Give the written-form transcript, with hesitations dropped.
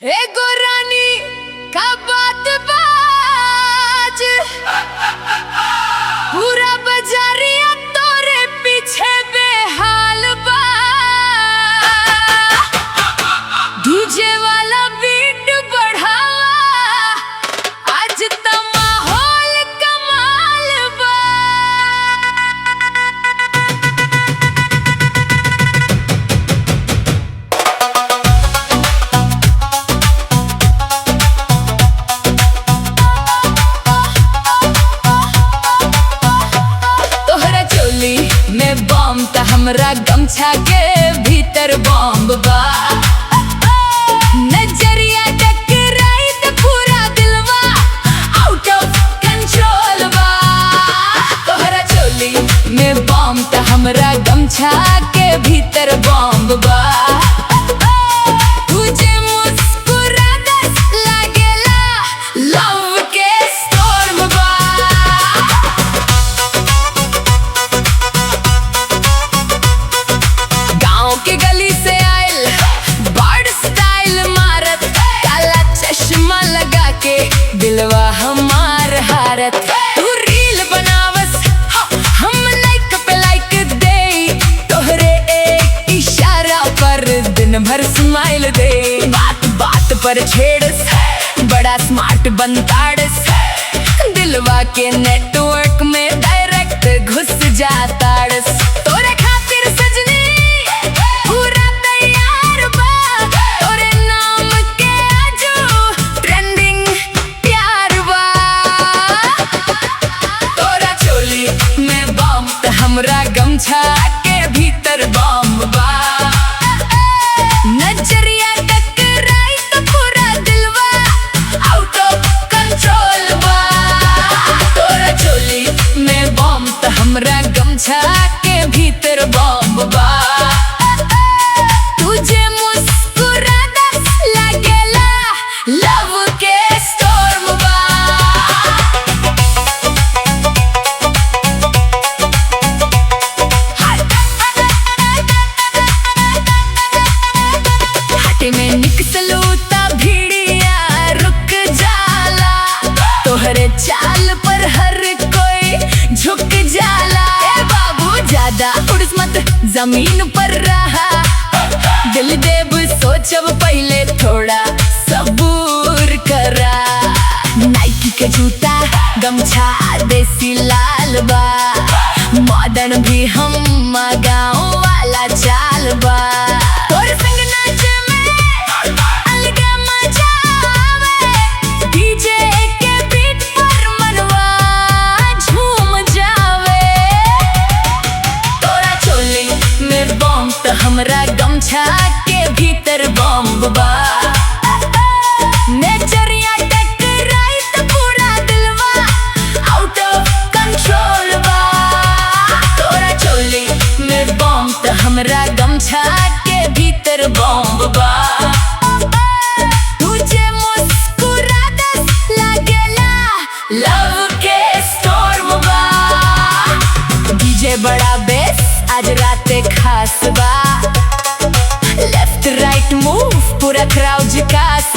एगो रानी का बात बाज पूरा बजारिया तोरे पीछे बेहाल बा। डीजे वाला बीट बढ़ावा, आज त माहौल कमाल बा। तोहरा चोली में बम त हमरा गमछा के भीतर बम बा। नजरिया टकराई त पूरा दिलवा आउट ऑफ कंट्रोल बा। तोहरा चोली में बम त हमरा गमछा के भीतर बम बा। तुझे मुस्कुराता लागेला लव के स्टॉर्म बा। गाँव के गली से आयल बर्ड स्टाइल मारत, काला चश्मा लगा के दिलवा हमार हारत। तू रील बनावस हम लाइक पे लाइक दे, तोहरे एक इशारा पर दिन भर स्माइल दे। बात बात पर छेड़स, बड़ा स्मार्ट बनताड़स, दिलवा के नेटवर्क में डायरेक्ट घुस जाताड़स। तोरे खातिर सजनी पूरा तैयार बा, तोरे नाम के आजू ट्रेंडिंग प्यार बा। तोरा चोली में बम त हमरा गमछा के भीतर बम बा। नजरिया टकराई त पूरा दिलवा आउट ऑफ कंट्रोल बा। तोरा चोली में बम त हमरा गमछा के भीतर बम बा। तुझे मुस्कुराता लागेला लव के स्टॉर्म बा। हाटे में निकसलू ता भिड़िया रुक जाला, तोहरे चाल पर हर कोई झुक जाला। ए बाबू ज्यादा उड़स मत जमीन पर रहा, दिल देब सोचब पहले थोड़ा सबूर करा। नाइकी के जूता गमछा देसी लाल बा, मॉडर्न भी हम गाँव वाला चाल बा। तोर संग नाचे में अलग मजा आवे, डीजे के बीट पर मनवा झूम जावे। तोरा चोली में बम त हमरा गमछा के भीतर बम बा। नजरिया टकराई त पूरा दिलवा आउट ऑफ कंट्रोल बा। तोरा चोली में बम त हमरा गमछा के भीतर बम बा। तुझे मुस्कुराता लागेला लव के स्टॉर्म बा। डीजे बड़ा बेस आज राते खास बा, लेफ्ट राइट मूव पूरा क्राउड झकास